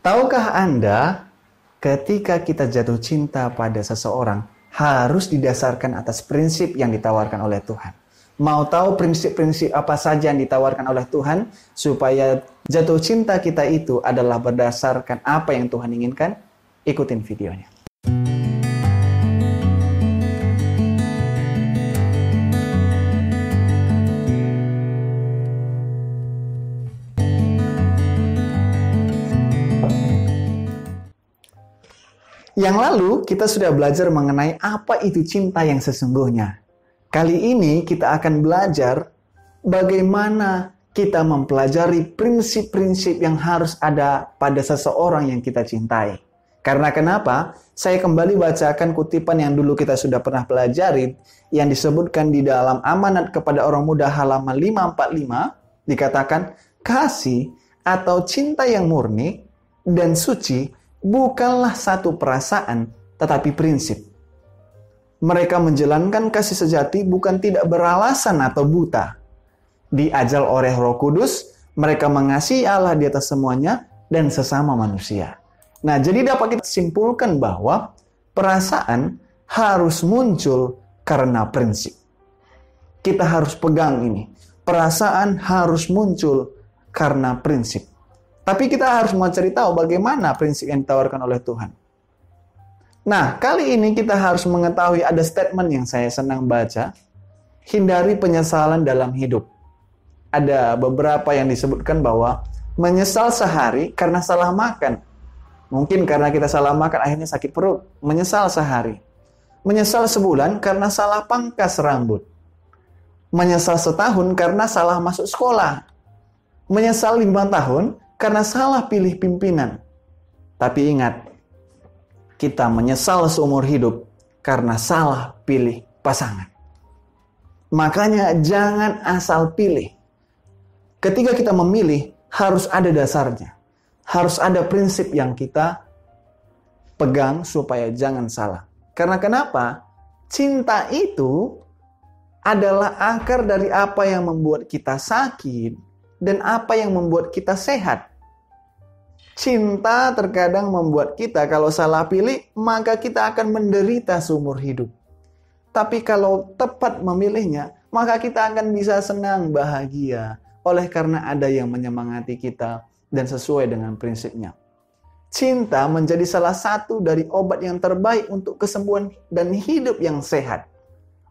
Tahukah Anda, ketika kita jatuh cinta pada seseorang, harus didasarkan atas prinsip yang ditawarkan oleh Tuhan. Mau tahu prinsip-prinsip apa saja yang ditawarkan oleh Tuhan, supaya jatuh cinta kita itu adalah berdasarkan apa yang Tuhan inginkan? Ikutin videonya. Yang lalu kita sudah belajar mengenai apa itu cinta yang sesungguhnya. Kali ini kita akan belajar bagaimana kita mempelajari prinsip-prinsip yang harus ada pada seseorang yang kita cintai. Karena kenapa? Saya kembali bacakan kutipan yang dulu kita sudah pernah pelajari, yang disebutkan di dalam Amanat kepada Orang Muda halaman 545, dikatakan, kasih atau cinta yang murni dan suci bukanlah satu perasaan, tetapi prinsip. Mereka menjalankan kasih sejati bukan tidak beralasan atau buta. Diajar oleh Roh Kudus, mereka mengasihi Allah di atas semuanya dan sesama manusia. Nah, jadi dapat kita simpulkan bahwa perasaan harus muncul karena prinsip. Kita harus pegang ini. Perasaan harus muncul karena prinsip. Tapi kita harus mencari tahu bagaimana prinsip yang ditawarkan oleh Tuhan. Nah, kali ini kita harus mengetahui ada statement yang saya senang baca. Hindari penyesalan dalam hidup. Ada beberapa yang disebutkan bahwa menyesal sehari karena salah makan. Mungkin karena kita salah makan akhirnya sakit perut. Menyesal sehari. Menyesal sebulan karena salah pangkas rambut. Menyesal setahun karena salah masuk sekolah. Menyesal 5 tahun karena salah pilih pimpinan. Tapi ingat, kita menyesal seumur hidup karena salah pilih pasangan. Makanya jangan asal pilih. Ketika kita memilih, harus ada dasarnya. Harus ada prinsip yang kita pegang supaya jangan salah. Karena kenapa? Cinta itu adalah akar dari apa yang membuat kita sakit dan apa yang membuat kita sehat. Cinta terkadang membuat kita kalau salah pilih, maka kita akan menderita seumur hidup. Tapi kalau tepat memilihnya, maka kita akan bisa senang, bahagia. Oleh karena ada yang menyemangati kita dan sesuai dengan prinsipnya. Cinta menjadi salah satu dari obat yang terbaik untuk kesembuhan dan hidup yang sehat.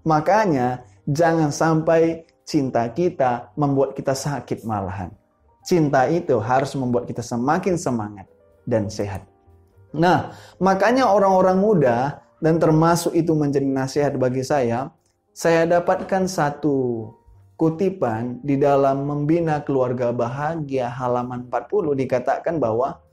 Makanya jangan sampai cinta kita membuat kita sakit malahan. Cinta itu harus membuat kita semakin semangat dan sehat. Nah, makanya orang-orang muda, dan termasuk itu menjadi nasihat bagi saya dapatkan satu kutipan di dalam Membina Keluarga Bahagia halaman 40 dikatakan bahwa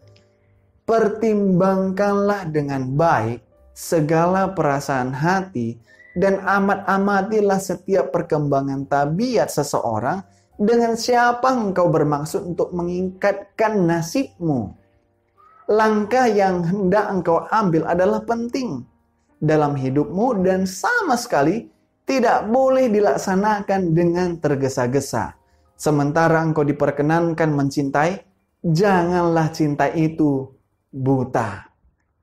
pertimbangkanlah dengan baik segala perasaan hati dan amat-amatilah setiap perkembangan tabiat seseorang dengan siapa engkau bermaksud untuk meningkatkan nasibmu. Langkah yang hendak engkau ambil adalah penting dalam hidupmu dan sama sekali tidak boleh dilaksanakan dengan tergesa-gesa. Sementara engkau diperkenankan mencintai, janganlah cinta itu buta.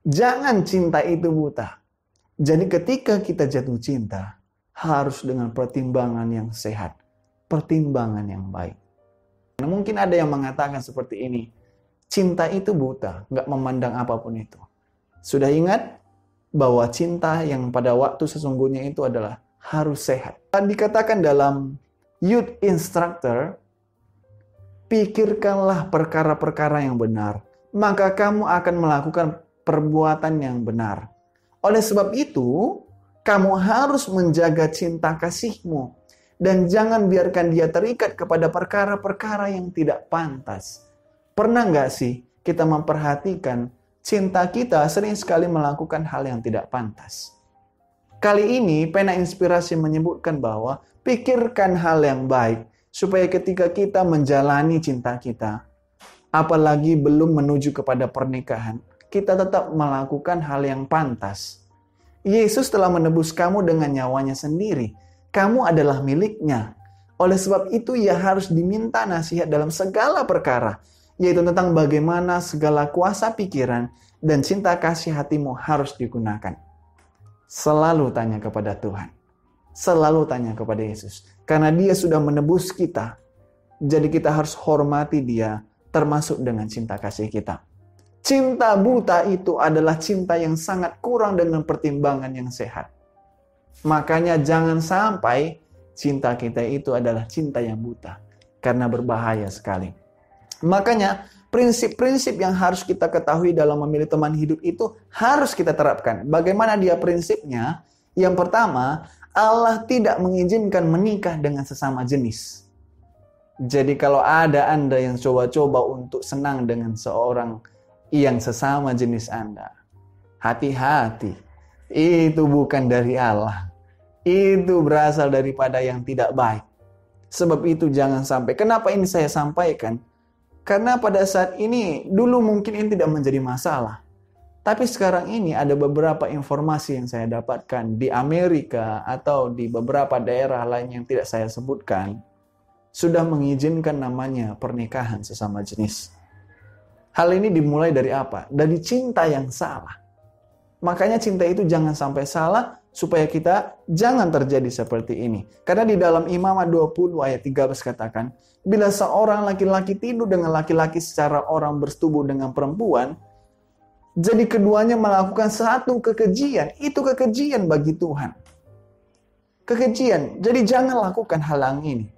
Jangan cinta itu buta. Jadi ketika kita jatuh cinta, harus dengan pertimbangan yang sehat. Pertimbangan yang baik. Nah, mungkin ada yang mengatakan seperti ini. Cinta itu buta, nggak memandang apapun itu. Sudah ingat bahwa cinta yang pada waktu sesungguhnya itu adalah harus sehat. Dikatakan dalam Youth Instructor, pikirkanlah perkara-perkara yang benar, maka kamu akan melakukan perbuatan yang benar. Oleh sebab itu, kamu harus menjaga cinta kasihmu. Dan jangan biarkan dia terikat kepada perkara-perkara yang tidak pantas. Pernah nggak sih kita memperhatikan cinta kita sering sekali melakukan hal yang tidak pantas? Kali ini pena inspirasi menyebutkan bahwa pikirkan hal yang baik supaya ketika kita menjalani cinta kita, apalagi belum menuju kepada pernikahan, kita tetap melakukan hal yang pantas. Yesus telah menebus kamu dengan nyawanya sendiri. Kamu adalah miliknya. Oleh sebab itu ia harus diminta nasihat dalam segala perkara. yaitu tentang bagaimana segala kuasa pikiran dan cinta kasih hatimu harus digunakan. Selalu tanya kepada Tuhan. Selalu tanya kepada Yesus. Karena Dia sudah menebus kita. Jadi kita harus hormati Dia, termasuk dengan cinta kasih kita. Cinta buta itu adalah cinta yang sangat kurang dengan pertimbangan yang sehat. Makanya jangan sampai cinta kita itu adalah cinta yang buta. Karena berbahaya sekali. Makanya prinsip-prinsip yang harus kita ketahui dalam memilih teman hidup itu harus kita terapkan. Bagaimana dia prinsipnya? Yang pertama, Allah tidak mengizinkan menikah dengan sesama jenis. Jadi kalau ada Anda yang coba-coba untuk senang dengan seorang yang sesama jenis Anda, hati-hati. Itu bukan dari Allah. Itu berasal daripada yang tidak baik. Sebab itu jangan sampai. Kenapa ini saya sampaikan? Karena pada saat ini, dulu mungkin ini tidak menjadi masalah. Tapi sekarang ini ada beberapa informasi yang saya dapatkan di Amerika atau di beberapa daerah lain yang tidak saya sebutkan, sudah mengizinkan namanya pernikahan sesama jenis. Hal ini dimulai dari apa? Dari cinta yang salah. Makanya cinta itu jangan sampai salah, supaya kita jangan terjadi seperti ini. Karena di dalam Imamat 20 ayat 13 katakan, bila seorang laki-laki tidur dengan laki-laki secara orang bersetubuh dengan perempuan, jadi keduanya melakukan satu kekejian. Itu kekejian bagi Tuhan. Kekejian. Jadi jangan lakukan hal ini.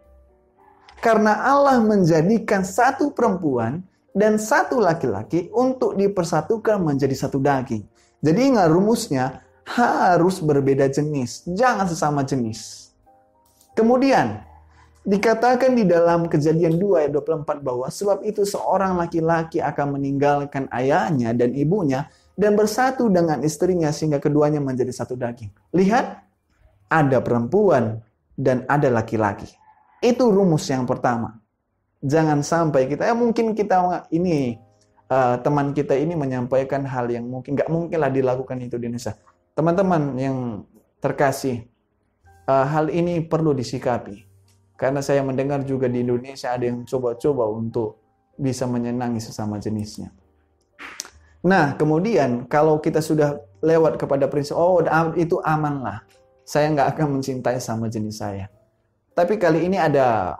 Karena Allah menjadikan satu perempuan dan satu laki-laki untuk dipersatukan menjadi satu daging. Jadi ingat rumusnya, harus berbeda jenis, jangan sesama jenis. Kemudian, dikatakan di dalam Kejadian 2 ayat 24 bahwa sebab itu seorang laki-laki akan meninggalkan ayahnya dan ibunya dan bersatu dengan istrinya sehingga keduanya menjadi satu daging. Lihat, ada perempuan dan ada laki-laki. Itu rumus yang pertama. Jangan sampai kita, mungkin kita ini, teman kita ini menyampaikan hal yang mungkin, nggak mungkinlah dilakukan itu di Indonesia. Teman-teman yang terkasih, hal ini perlu disikapi. Karena saya mendengar juga di Indonesia ada yang coba-coba untuk bisa menyenangi sesama jenisnya. Nah, kemudian kalau kita sudah lewat kepada prinsip, oh itu amanlah. Saya nggak akan mencintai sama jenis saya. Tapi kali ini ada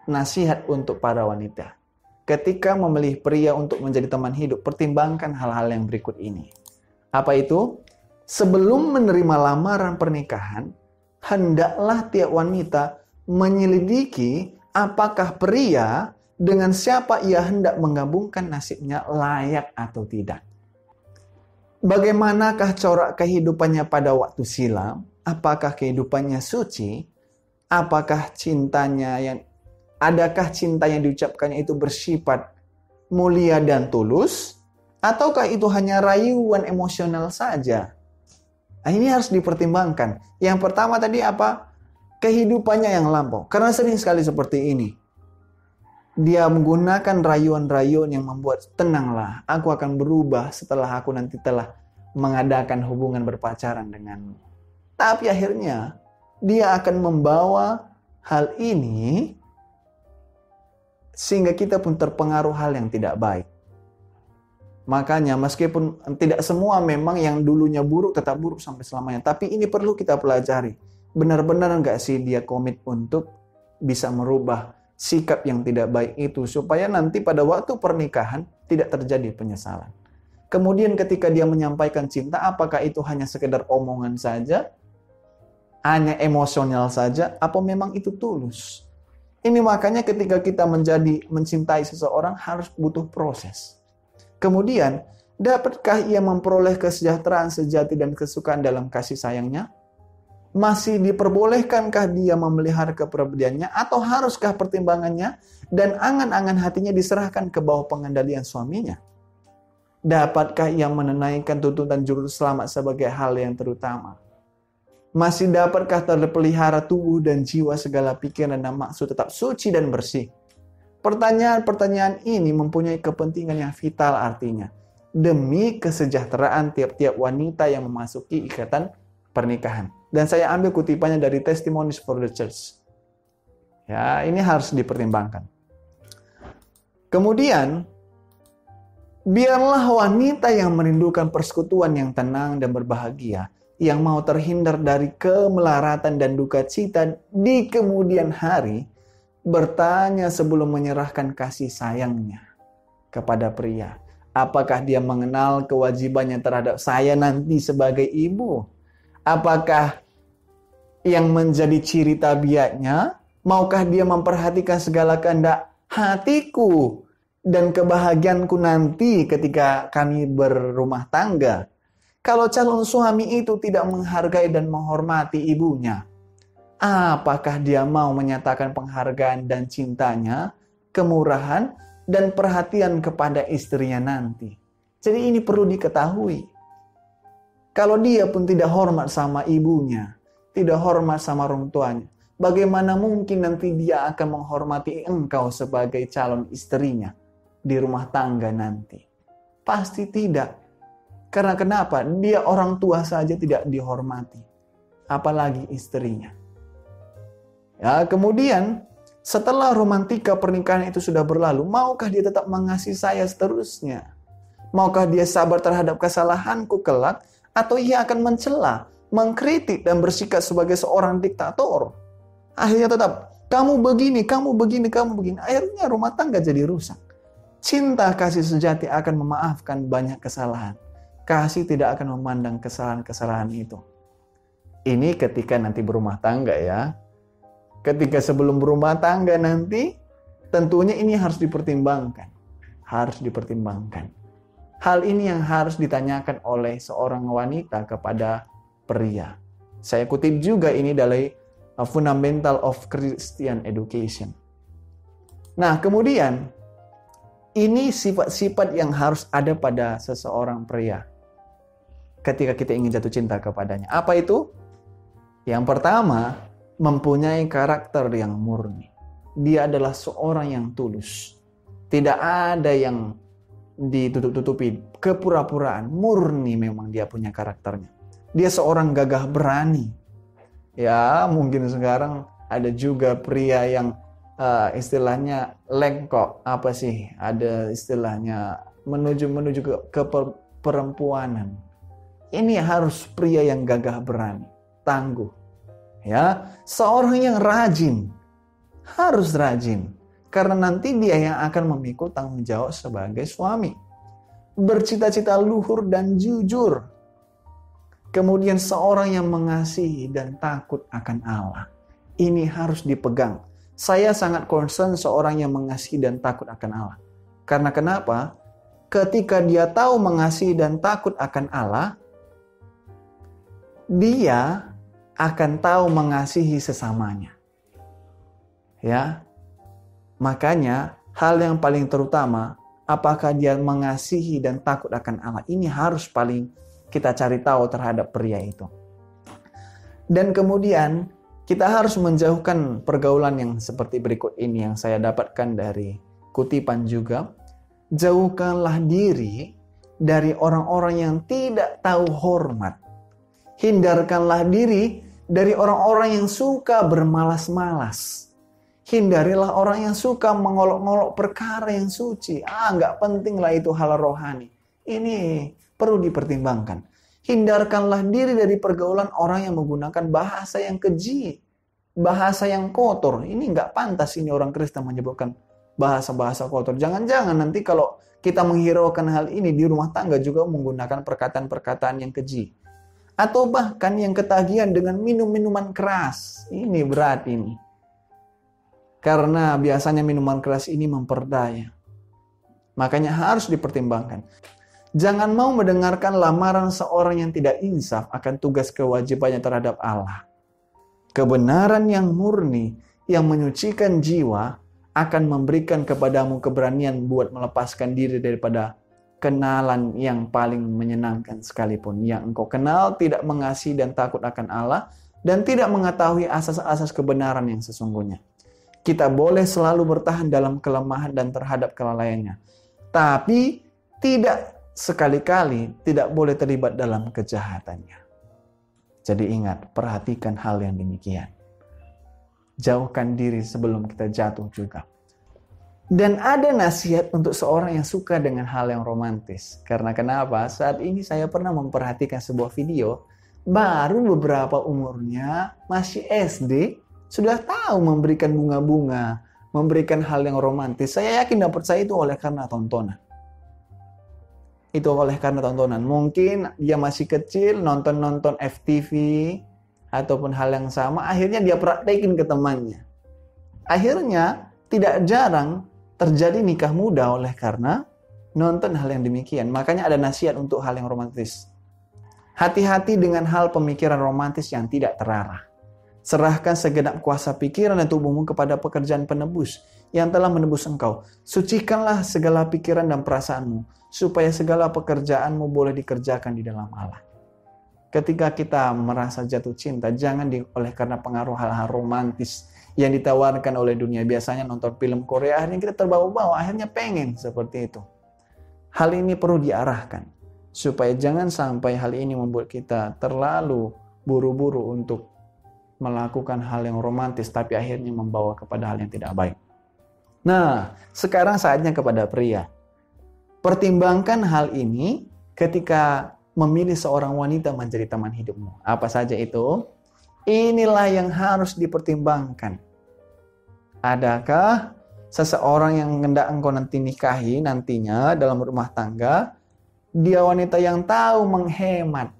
nasihat untuk para wanita. Ketika memilih pria untuk menjadi teman hidup, pertimbangkan hal-hal yang berikut ini. Apa itu? Sebelum menerima lamaran pernikahan, hendaklah tiap wanita menyelidiki apakah pria dengan siapa ia hendak menggabungkan nasibnya layak atau tidak. Bagaimanakah corak kehidupannya pada waktu silam? Apakah kehidupannya suci? Apakah adakah cinta yang diucapkannya itu bersifat mulia dan tulus? Ataukah itu hanya rayuan emosional saja? Nah, ini harus dipertimbangkan. Yang pertama tadi apa? Kehidupannya yang lampau. Karena sering sekali seperti ini. Dia menggunakan rayuan-rayuan yang membuat tenanglah, aku akan berubah setelah aku nanti telah mengadakan hubungan berpacaran denganmu. Tapi akhirnya dia akan membawa hal ini sehingga kita pun terpengaruh hal yang tidak baik. Makanya meskipun tidak semua memang yang dulunya buruk tetap buruk sampai selamanya. Tapi ini perlu kita pelajari. Benar-benar enggak sih dia komit untuk bisa merubah sikap yang tidak baik itu. Supaya nanti pada waktu pernikahan tidak terjadi penyesalan. Kemudian ketika dia menyampaikan cinta, apakah itu hanya sekedar omongan saja? Hanya emosional saja? Apa memang itu tulus? Ini makanya ketika kita mencintai seseorang harus butuh proses. Kemudian, dapatkah ia memperoleh kesejahteraan sejati dan kesukaan dalam kasih sayangnya? Masih diperbolehkankah dia memelihara kepribadiannya? Atau haruskah pertimbangannya dan angan-angan hatinya diserahkan ke bawah pengendalian suaminya? Dapatkah ia menunaikan tuntutan juru selamat sebagai hal yang terutama? Masih dapatkah terpelihara tubuh dan jiwa segala pikiran dan maksud tetap suci dan bersih? Pertanyaan-pertanyaan ini mempunyai kepentingan yang vital artinya. Demi kesejahteraan tiap-tiap wanita yang memasuki ikatan pernikahan. Dan saya ambil kutipannya dari Testimonies for the Church. Ya, ini harus dipertimbangkan. Kemudian, biarlah wanita yang merindukan persekutuan yang tenang dan berbahagia, yang mau terhindar dari kemelaratan dan duka cita di kemudian hari, bertanya sebelum menyerahkan kasih sayangnya kepada pria. Apakah dia mengenal kewajibannya terhadap saya nanti sebagai ibu? Apakah yang menjadi ciri tabiatnya? Maukah dia memperhatikan segala kehendak hatiku dan kebahagiaanku nanti ketika kami berumah tangga? Kalau calon suami itu tidak menghargai dan menghormati ibunya, apakah dia mau menyatakan penghargaan dan cintanya, kemurahan, dan perhatian kepada istrinya nanti? Jadi ini perlu diketahui. Kalau dia pun tidak hormat sama ibunya, tidak hormat sama orang tuanya, bagaimana mungkin nanti dia akan menghormati engkau sebagai calon istrinya di rumah tangga nanti? Pasti tidak. Karena kenapa? Dia orang tua saja tidak dihormati, apalagi istrinya. Ya, kemudian setelah romantika pernikahan itu sudah berlalu, maukah dia tetap mengasihi saya seterusnya? Maukah dia sabar terhadap kesalahanku kelak? Atau ia akan mencela, mengkritik, dan bersikap sebagai seorang diktator? Akhirnya tetap, kamu begini, kamu begini, kamu begini. Akhirnya rumah tangga jadi rusak. Cinta kasih sejati akan memaafkan banyak kesalahan. Kasih tidak akan memandang kesalahan-kesalahan itu. Ini ketika nanti berumah tangga ya. Ketika sebelum berumah tangga nanti, tentunya ini harus dipertimbangkan. Harus dipertimbangkan. Hal ini yang harus ditanyakan oleh seorang wanita kepada pria. Saya kutip juga ini dari Fundamental of Christian Education. Nah, kemudian ini sifat-sifat yang harus ada pada seseorang pria ketika kita ingin jatuh cinta kepadanya. Apa itu? Yang pertama, mempunyai karakter yang murni. Dia adalah seorang yang tulus. Tidak ada yang ditutup-tutupi, kepura-puraan. Murni memang dia punya karakternya. Dia seorang gagah berani. Ya, mungkin sekarang ada juga pria yang istilahnya lengkok. Apa sih? Ada istilahnya menuju ke perempuanan. Ini harus pria yang gagah berani, tangguh. Ya, seorang yang rajin. Harus rajin. Karena nanti dia yang akan memikul tanggung jawab sebagai suami. Bercita-cita luhur dan jujur. Kemudian seorang yang mengasihi dan takut akan Allah. Ini harus dipegang. Saya sangat concern seorang yang mengasihi dan takut akan Allah. Karena kenapa? Ketika dia tahu mengasihi dan takut akan Allah, dia akan tahu mengasihi sesamanya. Ya. Makanya hal yang paling terutama, apakah dia mengasihi dan takut akan Allah, ini harus paling kita cari tahu terhadap pria itu. Dan kemudian kita harus menjauhkan pergaulan yang seperti berikut ini yang saya dapatkan dari kutipan juga. Jauhkanlah diri dari orang-orang yang tidak tahu hormat. Hindarkanlah diri dari orang-orang yang suka bermalas-malas. Hindarilah orang yang suka mengolok-ngolok perkara yang suci. Nggak penting lah itu hal rohani. Ini perlu dipertimbangkan. Hindarkanlah diri dari pergaulan orang yang menggunakan bahasa yang keji. Bahasa yang kotor. Ini nggak pantas ini orang Kristen menyebutkan bahasa-bahasa kotor. Jangan-jangan nanti kalau kita menghiraukan hal ini di rumah tangga juga menggunakan perkataan-perkataan yang keji. Atau bahkan yang ketagihan dengan minum-minuman keras. Ini berat ini. Karena biasanya minuman keras ini memperdaya. Makanya harus dipertimbangkan. Jangan mau mendengarkan lamaran seorang yang tidak insaf akan tugas kewajibannya terhadap Allah. Kebenaran yang murni, yang menyucikan jiwa, akan memberikan kepadamu keberanian buat melepaskan diri daripada kenalan yang paling menyenangkan sekalipun. Yang engkau kenal tidak mengasihi dan takut akan Allah, dan tidak mengetahui asas-asas kebenaran yang sesungguhnya. Kita boleh selalu bertahan dalam kelemahan dan terhadap kelalaiannya. Tapi tidak sekali-kali tidak boleh terlibat dalam kejahatannya. Jadi ingat, perhatikan hal yang demikian. Jauhkan diri sebelum kita jatuh juga. Dan ada nasihat untuk seorang yang suka dengan hal yang romantis. Karena kenapa? Saat ini saya pernah memperhatikan sebuah video, baru beberapa umurnya, masih SD, sudah tahu memberikan bunga-bunga, memberikan hal yang romantis. Saya yakin dapat saya itu oleh karena tontonan. Itu oleh karena tontonan. Mungkin dia masih kecil, nonton-nonton FTV, ataupun hal yang sama, akhirnya dia praktekin ke temannya. Akhirnya, tidak jarang terjadi nikah muda oleh karena nonton hal yang demikian. Makanya ada nasihat untuk hal yang romantis. Hati-hati dengan hal pemikiran romantis yang tidak terarah. Serahkan segenap kuasa pikiran dan tubuhmu kepada pekerjaan penebus yang telah menebus engkau. Sucikanlah segala pikiran dan perasaanmu, supaya segala pekerjaanmu boleh dikerjakan di dalam Allah. Ketika kita merasa jatuh cinta, jangan oleh karena pengaruh hal-hal romantis yang ditawarkan oleh dunia. Biasanya nonton film Korea, akhirnya kita terbawa-bawa, akhirnya pengen seperti itu. Hal ini perlu diarahkan, supaya jangan sampai hal ini membuat kita terlalu buru-buru untuk melakukan hal yang romantis, tapi akhirnya membawa kepada hal yang tidak baik. Nah, sekarang saatnya kepada pria. Pertimbangkan hal ini ketika memilih seorang wanita menjadi teman hidupmu. Apa saja itu? Inilah yang harus dipertimbangkan. Adakah seseorang yang hendak engkau nanti nikahi nantinya dalam rumah tangga, dia wanita yang tahu menghemat.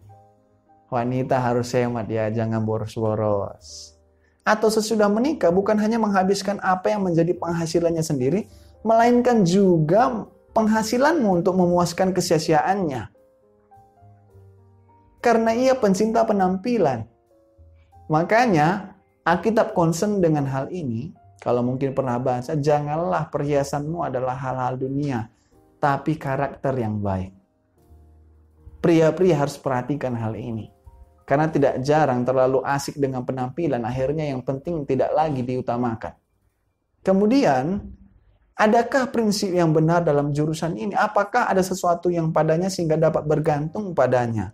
Wanita harus hemat ya, jangan boros-boros. Atau sesudah menikah bukan hanya menghabiskan apa yang menjadi penghasilannya sendiri, melainkan juga penghasilanmu untuk memuaskan kesia-siaannya. Karena ia pencinta penampilan. Makanya, Alkitab concern dengan hal ini. Kalau mungkin pernah baca, janganlah perhiasanmu adalah hal-hal dunia, tapi karakter yang baik. Pria-pria harus perhatikan hal ini. Karena tidak jarang terlalu asik dengan penampilan, akhirnya yang penting tidak lagi diutamakan. Kemudian, adakah prinsip yang benar dalam jurusan ini? Apakah ada sesuatu yang padanya sehingga dapat bergantung padanya?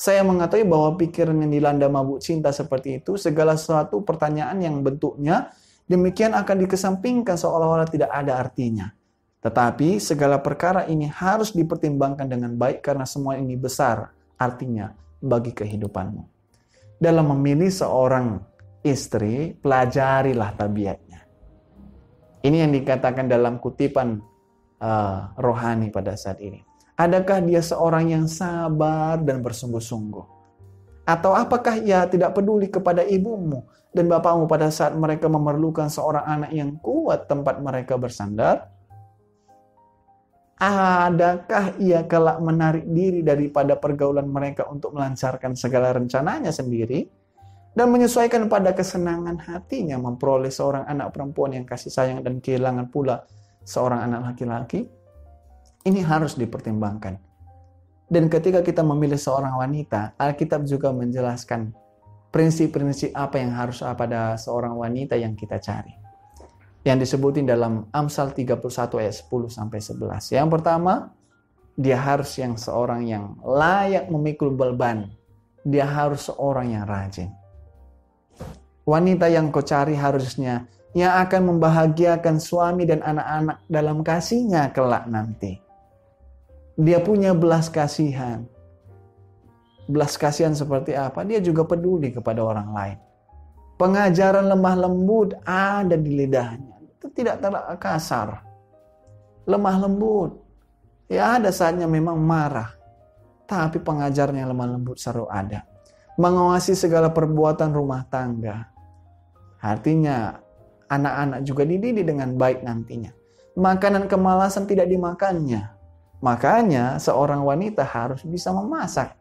Saya mengetahui bahwa pikiran yang dilanda mabuk cinta seperti itu, segala sesuatu pertanyaan yang bentuknya demikian akan dikesampingkan seolah-olah tidak ada artinya. Tetapi segala perkara ini harus dipertimbangkan dengan baik karena semua ini besar artinya bagi kehidupanmu. Dalam memilih seorang istri, pelajarilah tabiatnya. Ini yang dikatakan dalam kutipan rohani pada saat ini. Adakah dia seorang yang sabar dan bersungguh-sungguh? Atau apakah ia tidak peduli kepada ibumu dan bapakmu pada saat mereka memerlukan seorang anak yang kuat tempat mereka bersandar? Adakah ia kelak menarik diri daripada pergaulan mereka untuk melancarkan segala rencananya sendiri dan menyesuaikan pada kesenangan hatinya memperoleh seorang anak perempuan yang kasih sayang dan kehilangan pula seorang anak laki-laki? Ini harus dipertimbangkan. Dan ketika kita memilih seorang wanita, Alkitab juga menjelaskan prinsip-prinsip apa yang harus pada seorang wanita yang kita cari. Yang disebutin dalam Amsal 31 ayat 10-11. Yang pertama, dia harus seorang yang layak memikul beban. Dia harus seorang yang rajin. Wanita yang kau cari harusnya yang akan membahagiakan suami dan anak-anak dalam kasihnya kelak nanti. Dia punya belas kasihan. Belas kasihan seperti apa? Dia juga peduli kepada orang lain. Pengajaran lemah lembut ada di lidahnya. Itu tidak terlalu kasar. Lemah lembut. Ya ada saatnya memang marah. Tapi pengajaran yang lemah lembut selalu ada. Mengawasi segala perbuatan rumah tangga. Artinya anak-anak juga dididik dengan baik nantinya. Makanan kemalasan tidak dimakannya. Makanya seorang wanita harus bisa memasak.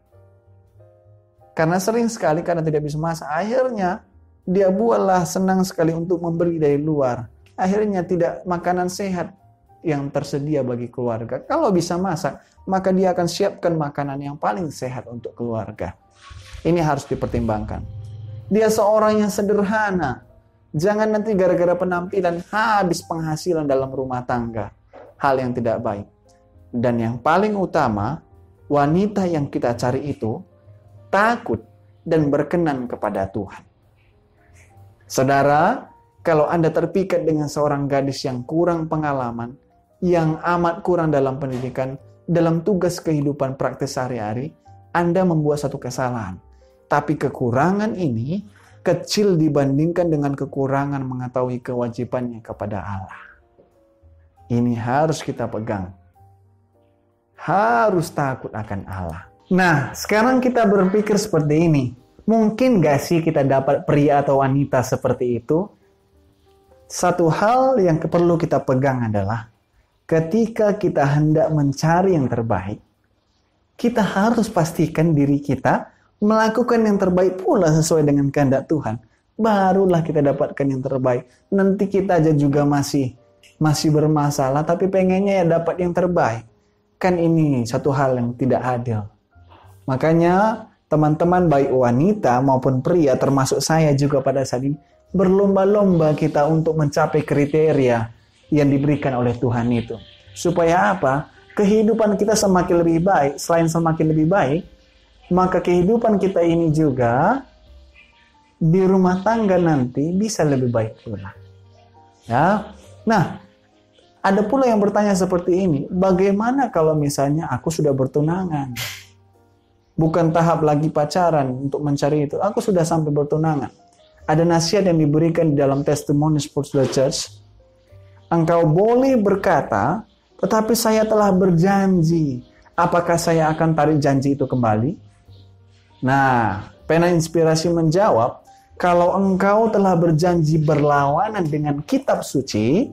Karena sering sekali karena tidak bisa masak, akhirnya dia buatlah senang sekali untuk membeli dari luar. Akhirnya tidak makanan sehat yang tersedia bagi keluarga. Kalau bisa masak, maka dia akan siapkan makanan yang paling sehat untuk keluarga. Ini harus dipertimbangkan. Dia seorang yang sederhana. Jangan nanti gara-gara penampilan habis penghasilan dalam rumah tangga. Hal yang tidak baik. Dan yang paling utama, wanita yang kita cari itu takut dan berkenan kepada Tuhan. Saudara, Kalau Anda terpikat dengan seorang gadis yang kurang pengalaman, yang amat kurang dalam pendidikan, dalam tugas kehidupan praktis sehari-hari, Anda membuat satu kesalahan. Tapi kekurangan ini kecil dibandingkan dengan kekurangan mengetahui kewajibannya kepada Allah. Ini harus kita pegang. Harus takut akan Allah. Nah, sekarang kita berpikir seperti ini. Mungkin gak sih kita dapat pria atau wanita seperti itu? Satu hal yang perlu kita pegang adalah ketika kita hendak mencari yang terbaik, kita harus pastikan diri kita melakukan yang terbaik pula sesuai dengan kehendak Tuhan. Barulah kita dapatkan yang terbaik. Nanti kita aja juga masih bermasalah, tapi pengennya ya dapat yang terbaik. Kan ini satu hal yang tidak adil. Makanya teman-teman baik wanita maupun pria, termasuk saya juga pada saat ini, berlomba-lomba kita untuk mencapai kriteria yang diberikan oleh Tuhan itu. Supaya apa? Kehidupan kita semakin lebih baik. Selain semakin lebih baik, maka kehidupan kita ini juga di rumah tangga nanti bisa lebih baik pula. Ya. Nah, ada pula yang bertanya seperti ini, bagaimana kalau misalnya aku sudah bertunangan? Bukan tahap lagi pacaran untuk mencari itu. Aku sudah sampai bertunangan. Ada nasihat yang diberikan di dalam Testimonies for the Church. Engkau boleh berkata, tetapi saya telah berjanji. Apakah saya akan tarik janji itu kembali? Nah, Pena Inspirasi menjawab, kalau engkau telah berjanji berlawanan dengan kitab suci,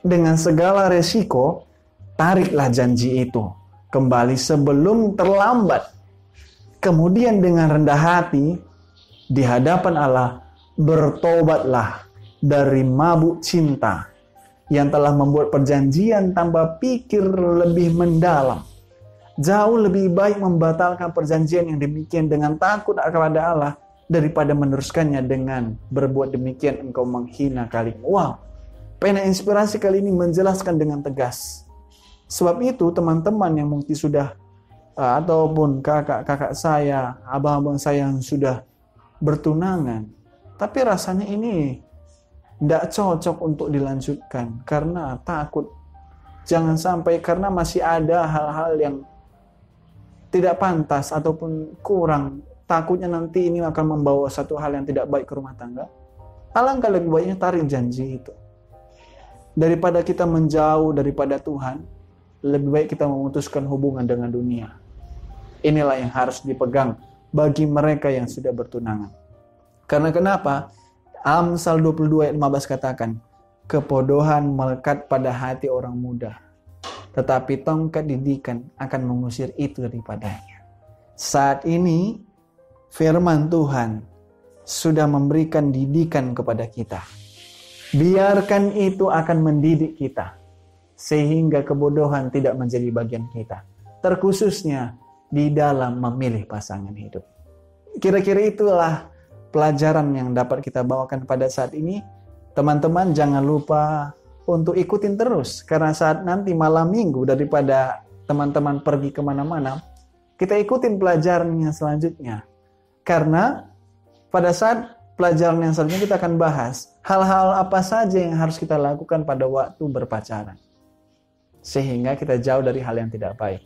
dengan segala resiko, tariklah janji itu kembali sebelum terlambat. Kemudian dengan rendah hati, di hadapan Allah, bertobatlah dari mabuk cinta yang telah membuat perjanjian tanpa pikir lebih mendalam. Jauh lebih baik membatalkan perjanjian yang demikian dengan takut kepada Allah daripada meneruskannya dengan berbuat demikian engkau menghina kalimat. Wow, Pena Inspirasi kali ini menjelaskan dengan tegas. Sebab itu teman-teman yang mungkin sudah ataupun kakak-kakak saya, abang-abang saya yang sudah bertunangan, tapi rasanya ini tidak cocok untuk dilanjutkan karena takut. Jangan sampai karena masih ada hal-hal yang tidak pantas ataupun kurang. Takutnya nanti ini akan membawa satu hal yang tidak baik ke rumah tangga. Alangkah lebih baiknya tarik janji itu. Daripada kita menjauh daripada Tuhan, lebih baik kita memutuskan hubungan dengan dunia. Inilah yang harus dipegang bagi mereka yang sudah bertunangan. Karena kenapa? Amsal 22 ayat 15 katakan, kepodohan melekat pada hati orang muda, tetapi tongkat didikan akan mengusir itu daripadanya. Saat ini, firman Tuhan sudah memberikan didikan kepada kita. Biarkan itu akan mendidik kita, sehingga kebodohan tidak menjadi bagian kita. Terkhususnya di dalam memilih pasangan hidup. Kira-kira itulah pelajaran yang dapat kita bawakan pada saat ini. Teman-teman jangan lupa untuk ikutin terus. Karena saat nanti malam minggu daripada teman-teman pergi kemana-mana, kita ikutin pelajaran yang selanjutnya. Karena pada saat pelajaran yang selanjutnya kita akan bahas hal-hal apa saja yang harus kita lakukan pada waktu berpacaran. Sehingga kita jauh dari hal yang tidak baik.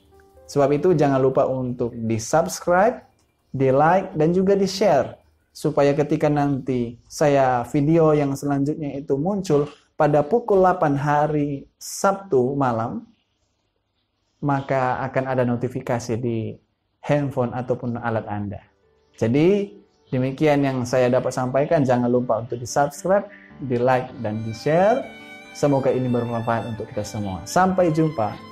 Sebab itu jangan lupa untuk di-subscribe, di-like, dan juga di-share. Supaya ketika nanti saya video yang selanjutnya itu muncul pada pukul 8 hari Sabtu malam, maka akan ada notifikasi di handphone ataupun alat Anda. Jadi demikian yang saya dapat sampaikan. Jangan lupa untuk di-subscribe, di-like, dan di-share. Semoga ini bermanfaat untuk kita semua. Sampai jumpa.